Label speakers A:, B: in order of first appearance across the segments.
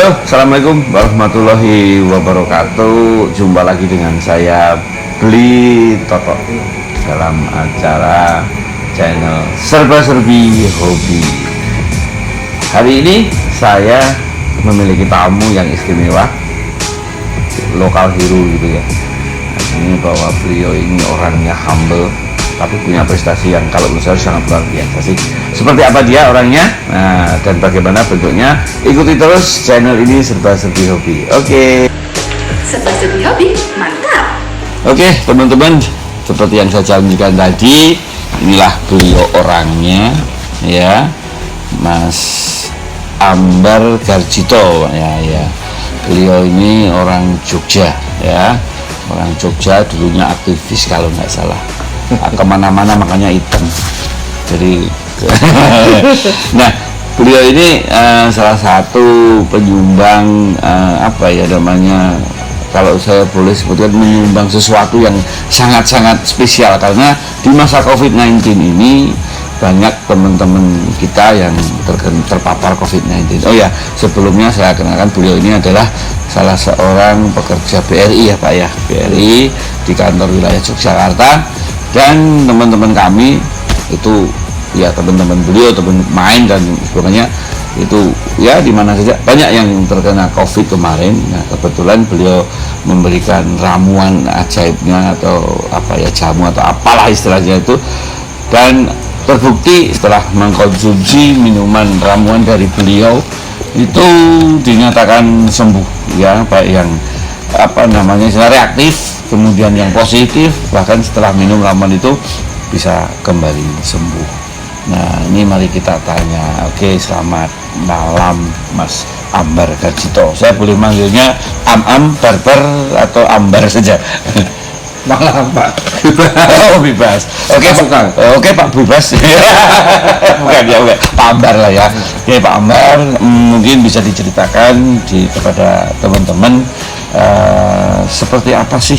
A: Halo, assalamualaikum warahmatullahi wabarakatuh. Jumpa lagi dengan saya Bli Toto dalam acara channel Serba Serbi Hobi. Hari ini saya memiliki tamu yang istimewa, lokal hero gitu ya. Ini bahwa beliau ini orangnya humble, tapi punya prestasi yang kalau menurut saya sangat luar biasa sih. Seperti apa dia orangnya, dan bagaimana bentuknya, ikuti terus channel ini Serba Serbi Hobi. Oke.
B: Serba Serbi Hobi, mantap.
A: Oke, teman-teman, seperti yang saya janjikan tadi, inilah beliau orangnya, ya, Mas Ambar Garjito, ya. Beliau ini orang Jogja, ya, orang Jogja, dulunya aktivis kalau nggak salah. Kemana-mana makanya hitam. Jadi, nah, beliau ini salah satu penyumbang apa ya namanya, kalau saya boleh sebutkan, menyumbang sesuatu yang sangat-sangat spesial, karena di masa COVID-19 ini banyak teman-teman kita yang terpapar COVID-19. Oh ya, sebelumnya saya kenalkan, beliau ini adalah salah seorang pekerja BRI ya Pak ya, BRI di kantor wilayah Yogyakarta. Dan teman-teman kami itu ya, teman-teman beliau, teman main dan sebagainya, itu ya di mana saja banyak yang terkena COVID kemarin. Nah, kebetulan beliau memberikan ramuan ajaibnya atau apa ya, jamu atau apalah istilahnya itu, dan terbukti setelah mengkonsumsi minuman ramuan dari beliau itu dinyatakan sembuh ya, baik yang apa namanya reaktif, kemudian yang positif, bahkan setelah minum ramuan itu bisa kembali sembuh. Nah, ini mari kita tanya. Oke, selamat malam Mas Ambar Garjito. Saya boleh manggilnya Am Barbar atau Ambar saja?
C: Malam Pak.
A: Oh, bebas. Oke Pak. Oke Pak, bebas. Bukan ya, oke. Pak Ambar lah ya. Oke Pak Ambar, mungkin bisa diceritakan kepada teman-teman seperti apa sih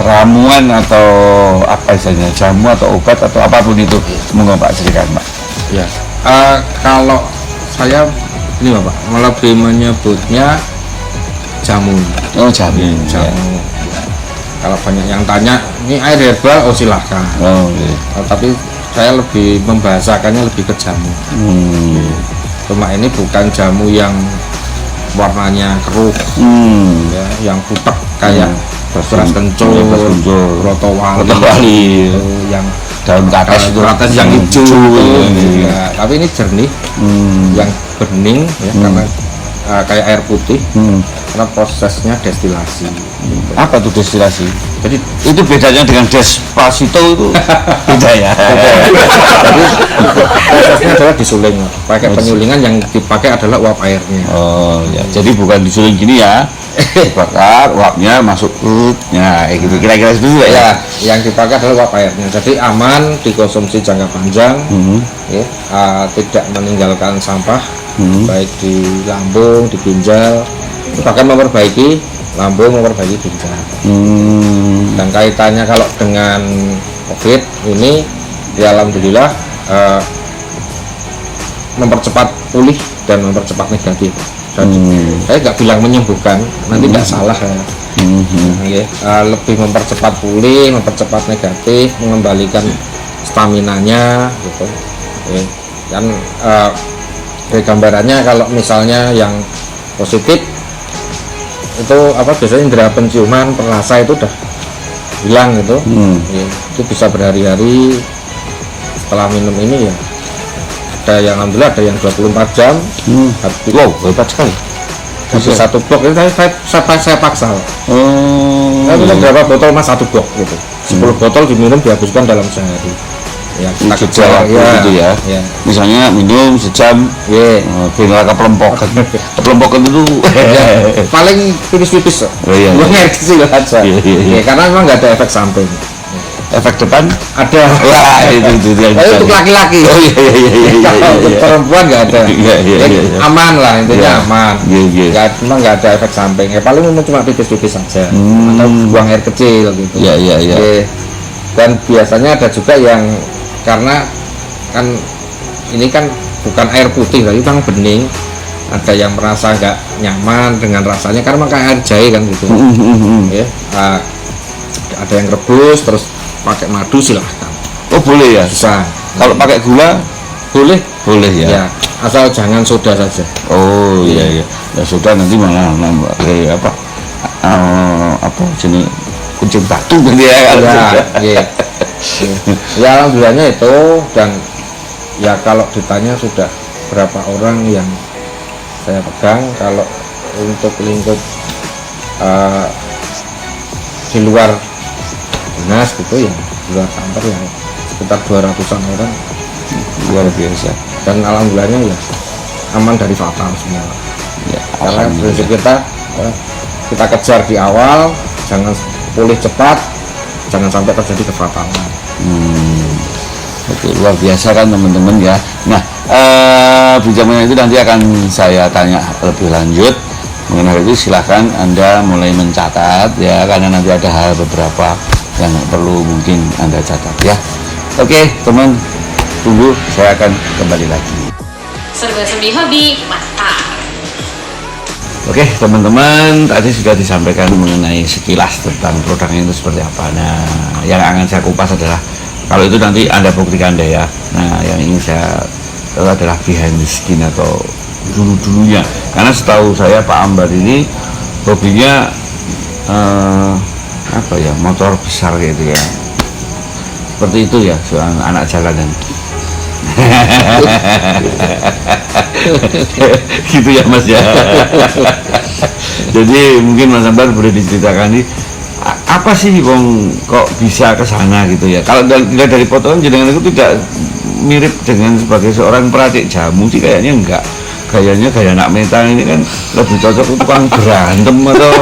A: ramuan atau apa istilahnya, jamu atau obat atau apapun itu, monggo Pak ceritakan Pak.
C: Ya, kalau saya ini Pak, lebih menyebutnya jamu.
A: Oh, jamu.
C: Jamu.
A: Ya.
C: Kalau banyak yang tanya, ini air herbal, oh silahkan.
A: Oh, iya.
C: Tapi saya lebih membahasakannya lebih ke jamu. Cuma ini bukan jamu yang warnanya keruh, ya, yang putek kayak beras kencur, roto wali, yang
A: daun kates itu,
C: yang hijau,
A: ya.
C: Ya, tapi ini jernih, yang bening, ya, karena kayak air putih, karena prosesnya destilasi.
A: Apa tuh destilasi?
C: Jadi
A: itu bedanya dengan Despacito itu beda ya.
C: Jadi prosesnya adalah disuling, pakai penyulingan, yang dipakai adalah uap airnya.
A: Oh ya, jadi bukan disuling gini ya, dibakar, uapnya masuk ya, gitu kira-kira itu ya.
C: Yang dipakai adalah uap airnya, jadi aman dikonsumsi jangka panjang, ya, tidak meninggalkan sampah, baik di lambung, di ginjal, bahkan memperbaiki lambung, memperbaiki ginjal. Dan kaitannya kalau dengan COVID ini, ya alhamdulillah mempercepat pulih dan mempercepat negatif. Dan saya nggak bilang menyembuhkan, nanti nggak salah ya. Lebih mempercepat pulih, mempercepat negatif, mengembalikan staminanya gitu. Dan dari gambarannya, kalau misalnya yang positif itu apa, biasanya indera penciuman, perasa itu udah hilang gitu. Itu bisa berhari-hari setelah minum ini ya. Ada yang alhamdulillah ada yang 24 jam.
A: Wow, hebat sekali.
C: Habis satu blok itu saya paksa. Saya minum berapa botol Mas, satu blok gitu. 10 botol diminum dihabiskan dalam sehari. Ya, kita
A: kejar gitu ya. Misalnya minum sejam, biar kepelompokan. Kepelompokan itu
C: paling tipis-tipis.
A: Iya.
C: Air kecil aja. Ya, karena memang nggak ada efek samping.
A: Efek depan
C: Ada.
A: Wah, itu yang
C: untuk laki-laki.
A: Oh iya.
C: Untuk perempuan nggak ada.
A: Iya.
C: Aman lah, intinya aman.
A: Iya.
C: Memang nggak ada efek samping. Ya, paling cuma tipis-tipis saja. Atau buang air kecil gitu.
A: Iya.
C: Dan biasanya ada juga yang, karena kan ini kan bukan air putih, tapi memang bening, ada yang merasa nggak nyaman dengan rasanya karena pakai air jahe kan gitu. Ya, ada yang rebus terus pakai madu silahkan.
A: Oh boleh ya.
C: Bisa.
A: Kalau pakai gula
C: Boleh.
A: boleh ya.
C: Ya, asal jangan soda saja.
A: Oh iya iya. Ya sudah nanti malah nambah apa jenis kucing batu gitu ya.
C: Iya. Ya alhamdulillahnya itu, dan ya kalau ditanya sudah berapa orang yang saya pegang, kalau untuk lingkup di luar dinas gitu ya, di luar kantor ya sekitar 200-an orang,
A: Luar biasa.
C: dan alhamdulillahnya ya aman dari fatal semua.
A: Ya,
C: Karena prinsip kita kejar di awal, jangan pulih cepat, jangan sampai terjadi kefatalan.
A: Oke, luar biasa kan teman-teman ya. Nah, bicara itu nanti akan saya tanya lebih lanjut mengenai itu. Silahkan Anda mulai mencatat ya, karena nanti ada hal beberapa yang perlu mungkin Anda catat ya. Oke teman, tunggu, saya akan kembali lagi.
B: Serba-serbi hobi, mantap.
A: Oke teman-teman, tadi sudah disampaikan mengenai sekilas tentang produknya itu seperti apa. Nah, yang akan saya kupas adalah, kalau itu nanti Anda buktikan deh ya. Nah, yang ingin saya tahu adalah behind the skin atau dulu-dulunya. Karena setahu saya Pak Ambar ini hobinya apa ya, motor besar gitu ya. Seperti itu ya, soal anak jalanan. Gitu ya Mas ya. Jadi mungkin Mas Ambar boleh diceritakan nih, apa sih Bang kok bisa ke sana gitu ya. Kalau dilihat dari potongan jenengan itu tidak mirip dengan sebagai seorang peracik jamu sih, kayaknya enggak. Gayanya gaya anak metal ini kan lebih cocok untuk tukang berantem atau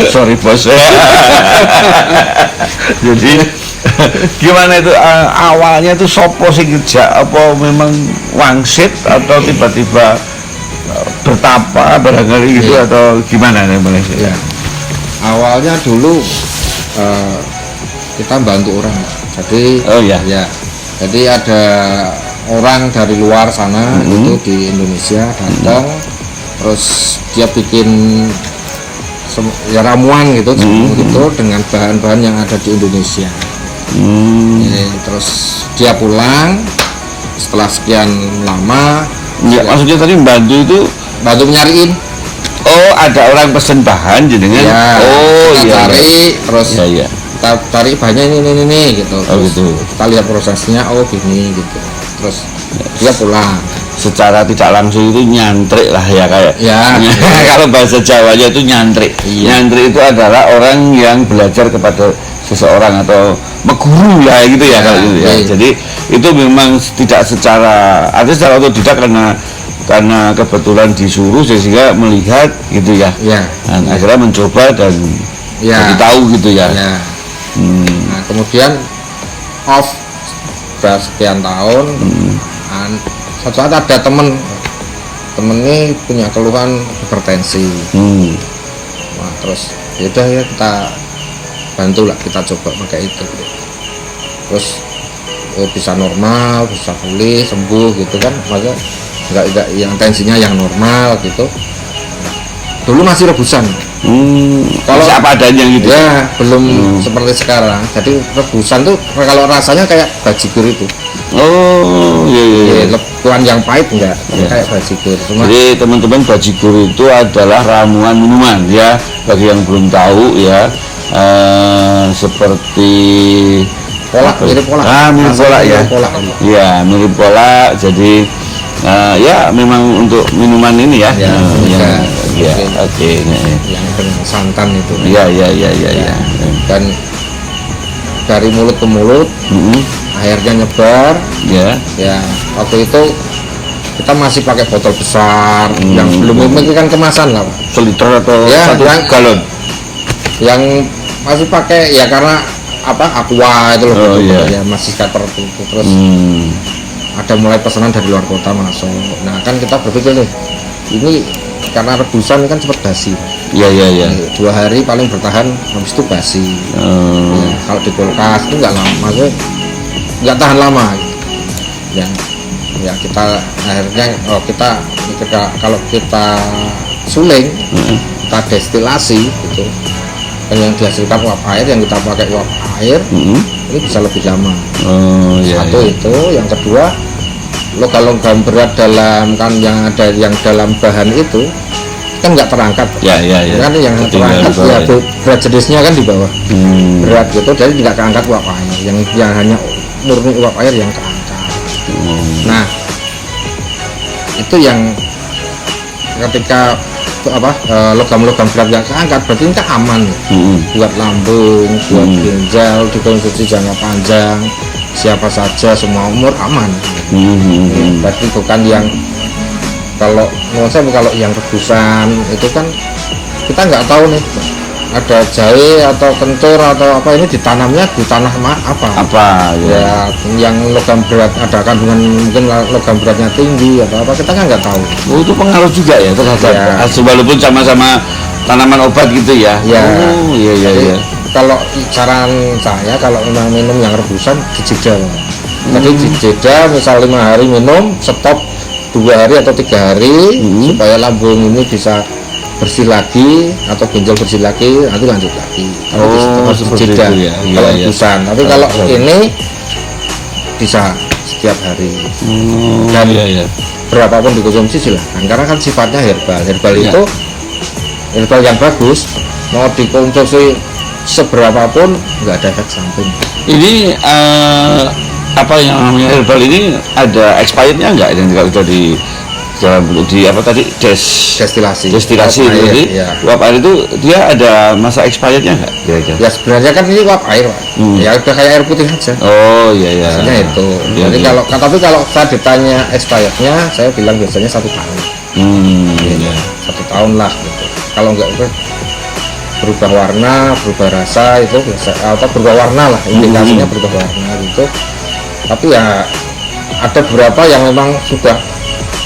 A: sorry bos. Jadi gimana itu awalnya tuh sopo sih kerja, apa memang wangsit atau tiba-tiba bertapa barangkali gitu atau gimana nih Malaysia?
C: Ya. Awalnya dulu kita bantu orang, jadi ya, jadi ada orang dari luar sana itu di Indonesia datang, terus dia bikin ya ramuan gitu, gitu dengan bahan-bahan yang ada di Indonesia. Terus dia pulang setelah sekian lama.
A: Ya, maksudnya tadi bantu
C: nyariin.
A: Oh, ada orang pesen bahan jenengan.
C: Ya, kita cari, terus
A: ya.
C: Kita cari bahannya ini gitu.
A: Oh gitu.
C: Kita lihat prosesnya, oh gini gitu. Terus dia pulang.
A: Secara tidak langsung itu nyantrik lah ya, kayak kalau bahasa Jawanya itu nyantrik. Nyantrik itu adalah orang yang belajar kepada seseorang atau meguru ya gitu ya, kalau gitu ya. Jadi itu memang tidak secara otodidak, karena kebetulan disuruh sehingga melihat gitu ya. Dan akhirnya mencoba dan jadi tahu gitu ya.
C: Nah, kemudian off sudah sekian tahun. Suatu saat ada temen ini punya keluhan hipertensi. Wah, terus yaudah ya kita bantu lah, kita coba pakai itu. Terus bisa normal, bisa pulih, sembuh gitu kan, maksudnya enggak yang tensinya yang normal gitu. Dulu masih rebusan.
A: Kalau apa adanya gitu
C: ya, belum seperti sekarang. Jadi rebusan tuh kalau rasanya kayak bajigur itu.
A: Oh iya.
C: Lekuan yang pahit enggak, kayak bajigur.
A: Jadi teman-teman, bajigur itu adalah ramuan minuman ya, bagi yang belum tahu ya. Seperti mirip kolak ya. Iya, mirip kolak. Jadi ya memang untuk minuman ini ya. Oke.
C: Yang dengan santan itu.
A: Iya.
C: Dan dari mulut ke mulut, akhirnya nyebar. Ya, waktu itu kita masih pakai botol besar yang belum memikirkan kemasan lah,
A: seliter atau
C: ya,
A: 1 galon.
C: Yang masih pakai ya karena aqua itu loh, ya masih seperti itu. Terus ada mulai pesanan dari luar kota masuk. Nah kan kita berpikir nih, ini karena rebusan kan cepat basi.
A: Iya.
C: 2 hari paling bertahan, habis itu basi. Ya, kalau di kulkas itu nggak lama, maksudnya nggak tahan lama. Ya ya kita akhirnya kalau kita suling, kita destilasi gitu, dan yang dihasilkan uap air yang kita pakai uap air ini bisa lebih lama. Satu itu, yang kedua logam-logam berat dalam kan yang ada yang dalam bahan itu kan nggak terangkat. Kan yang terangkat ya berat jenisnya kan di bawah berat gitu, jadi tidak keangkat uap air, yang hanya murni uap air yang keangkat. Nah itu yang ketika logam-logam berat yang keangkat berarti ini kan aman buat lambung, buat ginjal, dikonsumsi jangka panjang, siapa saja semua umur aman. Berarti bukan yang kalau menurut saya kalau yang rebusan itu kan kita nggak tahu nih ada jahe atau kentur atau apa, ini ditanamnya di tanah apa ya yang logam berat ada kandungan mungkin logam beratnya tinggi atau apa, kita kan nggak tahu.
A: Itu pengaruh juga ya terhadap hasil walaupun sama-sama tanaman obat gitu ya. Iya. Kalau saran saya kalau memang minum yang rebusan dijeda. Jadi dijeda misal 5 hari minum, stop 2 hari atau 3 hari supaya lambung ini bisa bersih lagi atau ginjal bersih lagi, nanti lanjut lagi. Harus dijeda kalau rebusan. Tapi kalau ini bisa setiap hari. Dan berapapun dikonsumsi silahkan, karena kan sifatnya herbal itu herbal yang bagus, mau dikonsumsi seberapapun nggak ada efek samping. Ini apa yang namanya herbal ini ada expirednya nggak yang kalau sudah di dalam bentuk di apa tadi destilasi itu uap air itu dia ada masa expirednya nggak kira-kira?
C: Ya sebenarnya kan ini uap air Pak. Ya udah kayak air putih aja. Maksudnya itu. Jadi tapi kalau saya ditanya expirednya, saya bilang biasanya 1 tahun. 1 tahun lah gitu. Kalau nggak berubah warna, berubah rasa itu biasa, atau berubah warna lah, indikasinya berubah warna gitu. Tapi ya ada beberapa yang memang sudah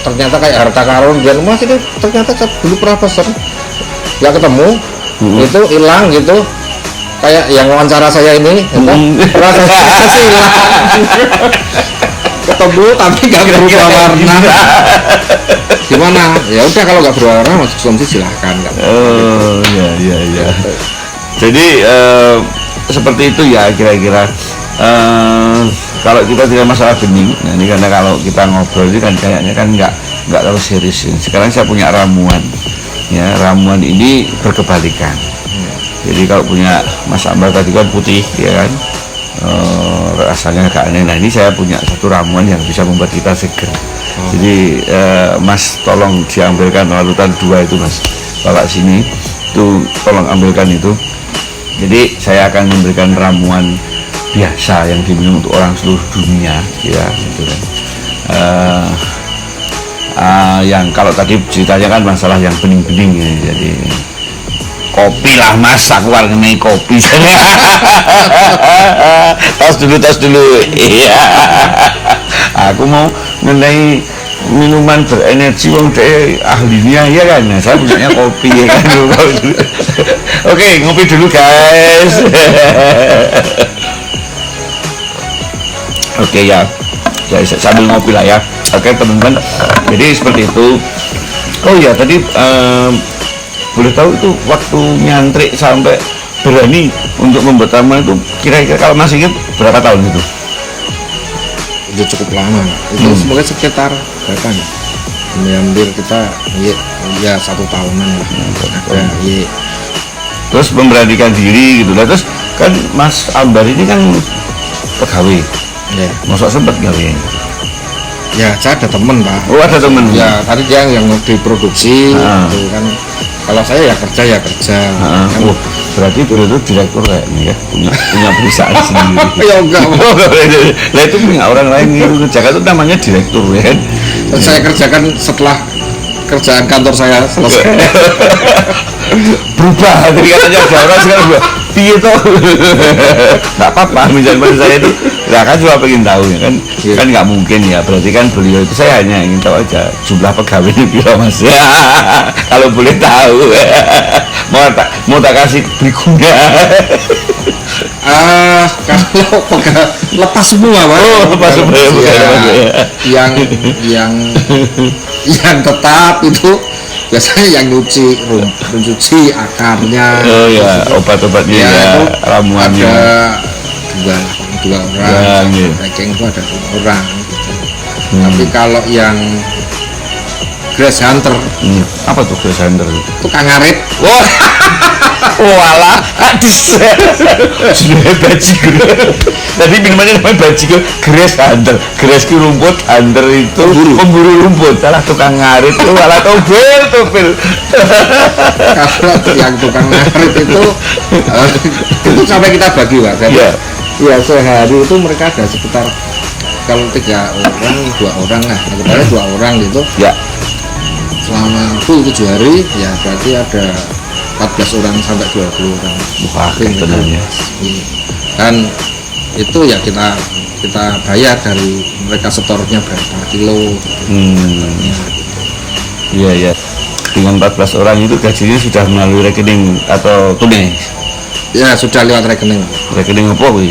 C: ternyata kayak harta karun, dia mas ini ternyata dulu pernah pesen nggak ketemu, itu hilang gitu, kayak yang wawancara saya ini rasa sih hilang ketemu tapi nggak berubah warna. Gimana? Ya udah kalau nggak berubah warna masuk konsumsi silahkan.
A: Iya. Jadi seperti itu ya kira-kira. Kalau kita tidak masalah bening, nah ini karena kalau kita ngobrol ini kan kayaknya kan nggak terlalu serius. Sekarang saya punya ramuan, ya ramuan ini berkebalikan. Jadi kalau punya Mas Ambar tadi kan putih, ya kan, rasanya agak aneh. Nah ini saya punya satu ramuan yang bisa membuat kita seger. Jadi Mas tolong diambilkan larutan 2 itu Mas, bawa sini, itu tolong ambilkan itu. Jadi saya akan memberikan ramuan biasa yang diminum untuk orang seluruh dunia, ya gitu kan. Yang kalau tadi ceritanya kan masalah yang bening-bening ya, jadi kopi lah Mas, aku warnai kopi. tas dulu iya. Aku mau mengenai minuman berenergi wong deh ahlinya ya kan. Nah, saya punya kopi ya kan. Oke, ngopi dulu guys. Oke ya sambil ngopi lah ya. Oke teman-teman, jadi seperti itu. Oh ya tadi boleh tahu itu waktu nyantri sampai berani untuk membuat ramuan itu kira-kira kalau masih ingat berapa tahun itu?
C: Itu cukup lama itu semoga sekitar berapa nih? Hampir kita ya 1 tahunan lah.
A: Terus memberanikan diri gitu lah. Terus kan Mas Ambar ini kan pegawai.
C: Ya.
A: Masa sempat gawe?
C: Ya, saya ada temen Pak.
A: Oh ada temen.
C: Ya, tadi dia yang diproduksi, gitu kan. Kalau saya ya kerja kan.
A: Berarti itu direktur kayak ini ya, punya perusahaan sendiri.
C: Ya enggak.
A: Lah itu punya orang lain itu kerjakan itu namanya direktur ya kan.
C: Saya kerjakan setelah kerjaan kantor saya selesai.
A: Berubah, jadi katanya ada orang sekarang berubah. piye toh? Nggak apa-apa, misalnya saya itu, ya kan cuma pengen tahu ya kan, kan nggak mungkin ya. Berarti kan beliau itu saya hanya ingin tahu aja jumlah pegawainya berapa mas. Ya, kalau boleh tahu, mau tak kasih berikutnya.
C: Kalau lepas semua Pak.
A: Oh, lepas semua ya,
C: yang yang tetap itu biasanya yang mencuci akarnya.
A: Oh ya, obat-obatnya ya,
C: itu
A: ramuannya.
C: Ada dua orang,
A: Ya,
C: packing itu ada 2 orang. Gitu. Tapi kalau yang grass hunter,
A: apa tuh grass hunter?
C: tukang ngarit.
A: Wah, walah, hadis. Sudah bajigur. Tadi minumannya namanya bajigur, grass hunter. Grass itu rumput, hunter itu pemburu rumput. Salah tukang ngarit itu malah topil.
C: Kalau yang tukang ngarit itu sampai kita bagi Pak. Ya sehari itu mereka ada sekitar kalau 3 orang, 2 orang lah, sekitar 2 orang gitu.
A: Ya.
C: Selama full 7 hari ya berarti ada 14 orang sampai 20 orang.
A: Wah, sebenarnya.
C: Dan itu ya kita bayar dari mereka setornya berapa kilo.
A: Iya ya. Dengan 14 orang itu gajinya sudah melalui rekening atau tunai?
C: Ya sudah lewat rekening.
A: Rekening apa bu?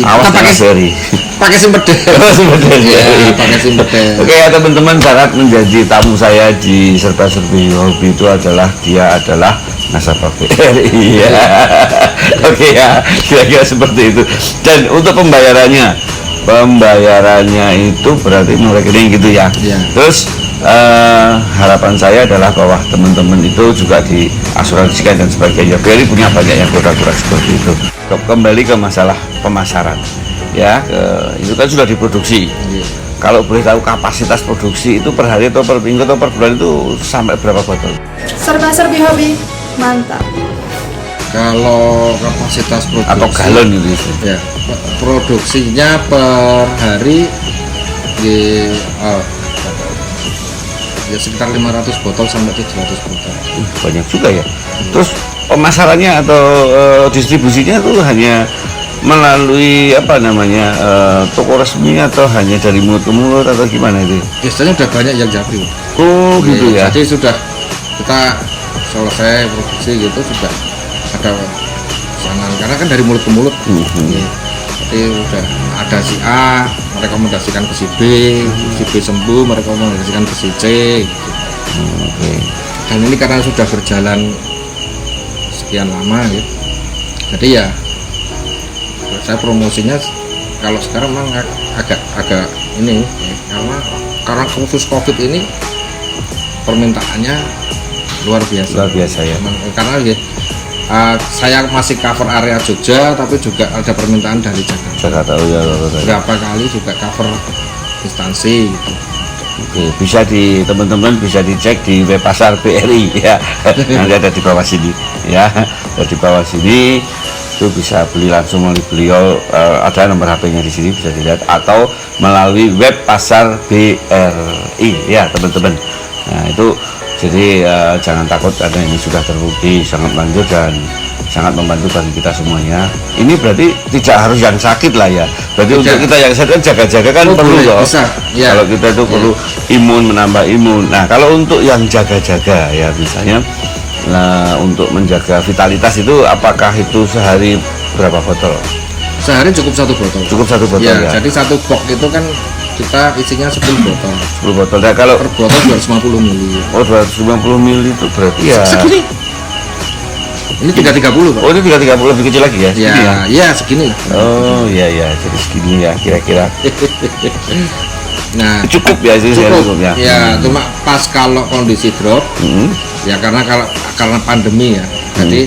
A: Awas
C: pakai
A: seri.
C: Pakai Simpedel. Ya, pakai Simpedel.
A: Oke ya teman-teman, syarat menjadi tamu saya di serba-serbi hobi itu adalah dia adalah nasabah BRI. Ya. Oke ya, kira-kira seperti itu. Dan untuk pembayarannya itu berarti melalui rekening gitu ya. Terus harapan saya adalah bahwa teman-teman itu juga diasuransikan dan sebagainya. BRI punya banyak yang produk-produk seperti itu. Kembali ke masalah pemasaran ya, itu kan sudah diproduksi. Kalau boleh tahu kapasitas produksi itu per hari atau per minggu atau per bulan itu sampai berapa botol?
D: Serba-serbi hobi mantap.
C: Kalau kapasitas produksi
A: atau galon gitu
C: ya, produksinya per hari ya sekitar 500 botol sampai 700 botol.
A: Banyak juga ya. Terus pemasarannya atau distribusinya itu hanya melalui apa namanya toko resmi atau hanya dari mulut ke mulut atau gimana itu?
C: Biasanya udah banyak yang jadi.
A: Oh gitu ya.
C: Jadi sudah kita selesai produksi gitu sudah ada pesanan karena kan dari mulut ke mulut. Jadi udah ada si A merekomendasikan ke si B sembuh merekomendasikan ke si C gitu. Dan ini karena sudah berjalan sekian lama gitu. Jadi ya saya promosinya kalau sekarang memang agak ini ya, karena khusus COVID ini permintaannya luar biasa
A: ya.
C: Karena ya, saya masih cover area Jogja tapi juga ada permintaan dari Jakarta. Berapa kali juga cover instansi gitu.
A: Oke, bisa teman-teman bisa dicek di web pasar BRI ya. Nanti ada di bawah sini ya. Ada di bawah sini itu bisa beli langsung melalui beliau, ada nomor HP-nya di sini bisa dilihat atau melalui web pasar BRI ya teman-teman. Nah itu jadi jangan takut karena ini sudah terbukti sangat lanjut dan sangat membantu bagi kita semuanya. Ini berarti tidak harus yang sakit lah ya. Berarti untuk kita yang sakit kan jaga-jaga kan perlu loh.
C: Ya.
A: Kalau kita itu perlu imun, menambah imun. Nah kalau untuk yang jaga-jaga ya misalnya, nah untuk menjaga vitalitas itu apakah itu sehari berapa botol?
C: Sehari cukup 1 botol.
A: Cukup 1 botol ya.
C: Jadi 1 box itu kan kita isinya 10 botol.
A: 10 botol. Nah kalau
C: per botol 250 ml.
A: Oh 250 ml itu berarti ya.
C: Segini. Ini 330 Pak.
A: Oh ini 330 lebih kecil lagi ya?
C: Segini ya, ya segini lah.
A: Oh iya ya, jadi segini ya kira-kira.
C: Nah
A: cukup ya itu cukup ya.
C: Ya cuma pas kalau kondisi drop, ya karena pandemi ya, jadi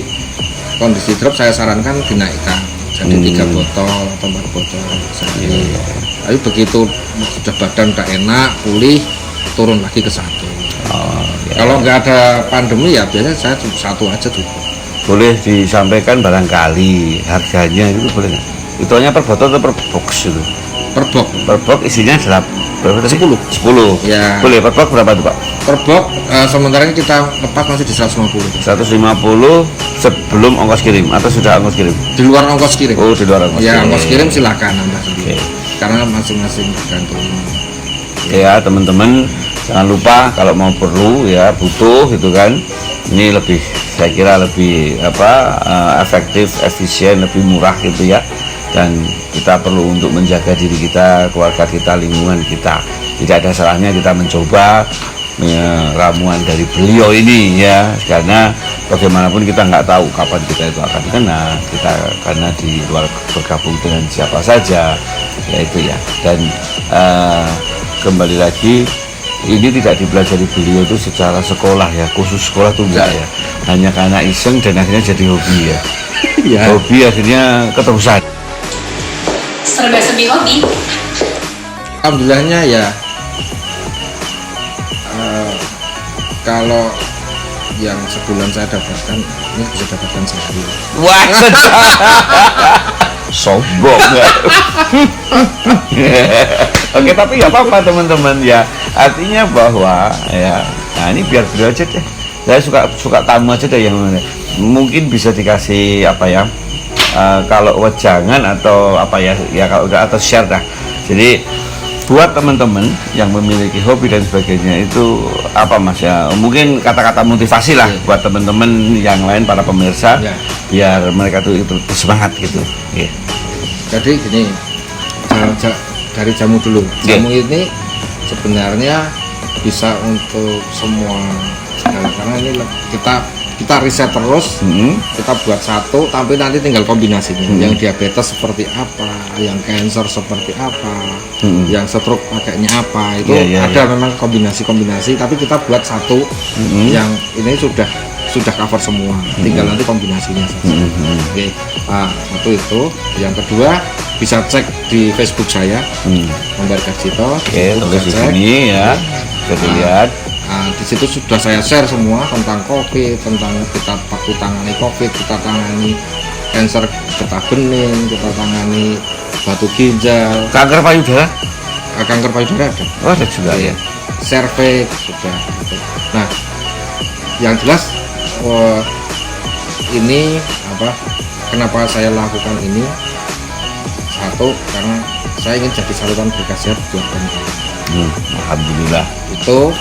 C: kondisi drop saya sarankan dinaikkan jadi 3 botol atau 4 botol sehari. Tapi begitu sudah badan udah enak, pulih, turun lagi ke 1. Kalau nggak ada pandemi ya biasanya saya 1 aja cukup.
A: Boleh disampaikan barangkali harganya itu boleh nggak? Itu hanya per botol atau per box itu?
C: per box.
A: Per box isinya berapa tadi?
C: 10. Ya.
A: Boleh per box berapa tuh Pak?
C: Per box sementara ini kita lepas masih di 150.
A: 150 sebelum ongkos kirim atau sudah ongkos kirim?
C: Di luar ongkos kirim.
A: Oh, di luar ongkos
C: Ya,
A: kirim.
C: ongkos kirim silakan nambah sendiri.
A: Oke.
C: Karena masing-masing tergantung.
A: Ya, teman-teman jangan lupa kalau mau perlu ya butuh gitu kan. Ini lebih, saya kira lebih efektif, efisien, lebih murah gitu ya. Dan kita perlu untuk menjaga diri kita, keluarga kita, lingkungan kita. Tidak ada salahnya kita mencoba ramuan dari beliau ini ya, karena bagaimanapun kita nggak tahu kapan kita itu akan kena, kita karena di luar bergabung dengan siapa saja ya itu ya. Dan kembali lagi, ini tidak dipelajari beliau itu secara sekolah ya, khusus sekolah tuh enggak ya, hanya karena iseng dan akhirnya jadi hobi ya.
C: Ya.
A: Hobi akhirnya keterusan.
B: Serba-serbi hobi.
C: Alhamdulillahnya ya, kalau yang sebulan saya dapatkan, ini bisa dapatkan sehari.
A: Wah, sombong ya. Oke, tapi nggak apa-apa teman-teman ya. Artinya bahwa ya, nah ini biar beliau aja deh. Saya suka tamu aja deh yang mungkin bisa dikasih apa ya, kalau wejangan atau apa ya, kalau udah atau share dah. Jadi buat teman-teman yang memiliki hobi dan sebagainya itu apa Mas ya, mungkin kata-kata motivasi lah buat teman-teman yang lain, para pemirsa
C: Ya.
A: biar mereka tuh itu semangat gitu. Yeah.
C: Jadi gini, dari jamu dulu. Jamu ini sebenarnya bisa untuk semua segala, karena ini kita riset terus, kita buat satu, tapi nanti tinggal kombinasinya. Yang diabetes seperti apa, yang cancer seperti apa, yang stroke pakainya apa, itu ada memang kombinasi-kombinasi, tapi kita buat satu yang ini sudah cover semua, tinggal nanti kombinasinya saja. Oke, satu itu. Yang kedua bisa cek di Facebook saya, Ambar Garjito.
A: Oke, tulis di sini ya, bisa dilihat.
C: Di situ sudah saya share semua tentang COVID, tentang kita waktu tangani COVID, kita tangani cancer getah bening, kita tangani batu ginjal,
A: Kanker payudara?
C: kanker payudara ada.
A: Oh, ada juga ya.
C: Cervix sudah. Gitu. Nah, yang jelas ini apa? Kenapa saya lakukan ini? Satu, karena saya ingin jadi saluran berkah sehat buat teman-teman.
A: Alhamdulillah.
C: Itu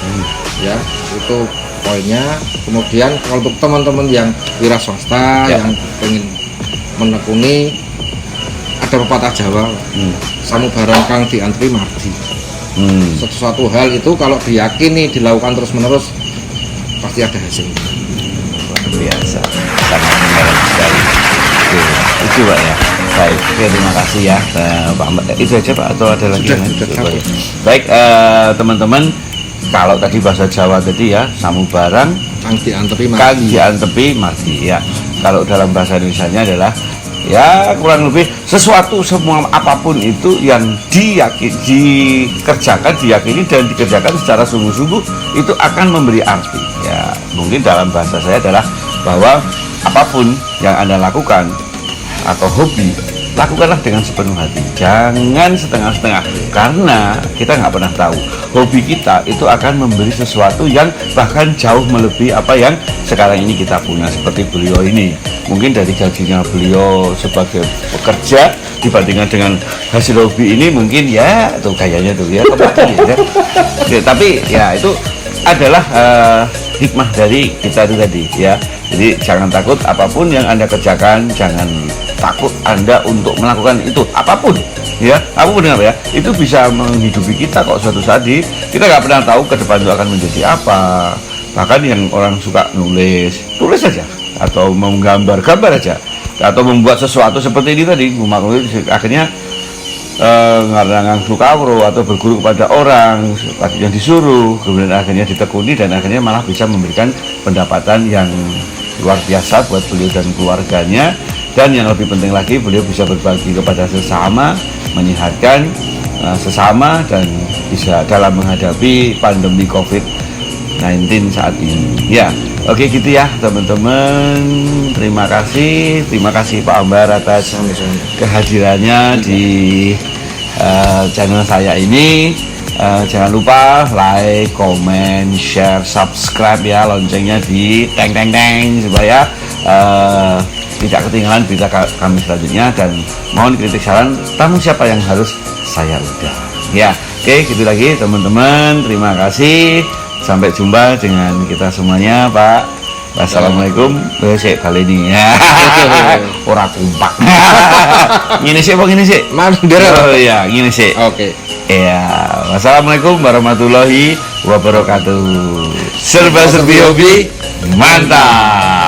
C: ya, itu poinnya. Kemudian kalau untuk teman-teman yang wira swasta yang pengen menekuni, ada pepatah Jawa, samu barang kang diantri mardi. Sesuatu hal itu kalau diyakini dilakukan terus menerus pasti ada hasilnya.
A: Luar biasa, sangat menarik sekali. Itu Pak ya. Baik, oke, terima kasih ya Pak Ahmad. Itu aja Pak, atau ada lagi?
C: Sudah.
A: Baik, teman-teman, kalau tadi bahasa Jawa tadi ya, samu barang
C: Kang diantepi
A: kan diantepi mati ya. Kalau dalam bahasa Indonesianya adalah ya kurang lebih sesuatu, semua apapun itu yang dikerjakan, diyakini dan dikerjakan secara sungguh-sungguh itu akan memberi arti ya. Mungkin dalam bahasa saya adalah bahwa apapun yang Anda lakukan atau hobi, lakukanlah dengan sepenuh hati, jangan setengah-setengah, karena kita nggak pernah tahu hobi kita itu akan memberi sesuatu yang bahkan jauh melebihi apa yang sekarang ini kita punya. Seperti beliau ini, mungkin dari gajinya beliau sebagai pekerja dibandingkan dengan hasil hobi ini mungkin ya tuh kayaknya tuh ya kebagi ya. Ya, tapi ya itu adalah hikmah dari kita itu tadi ya. Jadi jangan takut, apapun yang Anda kerjakan, jangan takut Anda untuk melakukan itu apapun ya, apapun apa ya, itu bisa menghidupi kita kok suatu saat. Kita nggak pernah tahu ke depan itu akan menjadi apa. Bahkan yang orang suka tulis saja, atau menggambar aja, atau membuat sesuatu seperti ini tadi, akhirnya ngarang sukawro atau berguru kepada orang, tadinya disuruh, kemudian akhirnya ditekuni dan akhirnya malah bisa memberikan pendapatan yang luar biasa buat beliau dan keluarganya. Dan yang lebih penting lagi, beliau bisa berbagi kepada sesama, menyehatkan sesama, dan bisa dalam menghadapi pandemi COVID-19 saat ini ya. Oke gitu ya teman-teman, terima kasih Pak Ambar atas kehadirannya di channel saya ini. Jangan lupa like, comment, share, subscribe ya, loncengnya di teng teng teng supaya tidak ketinggalan berita kami selanjutnya. Dan mohon kritik saran, tamu siapa yang harus saya undang ya. Oke, gitu lagi teman-teman, terima kasih, sampai jumpa dengan kita semuanya Pak. Wassalamualaikum. Sik kali ini ya. Ora kompak. Ngene sik, ngene sik.
C: Mandir.
A: Oh iya, ngene sik.
C: Oke.
A: Ya, wassalamualaikum warahmatullahi wabarakatuh. Serba serbi hobi, mantap.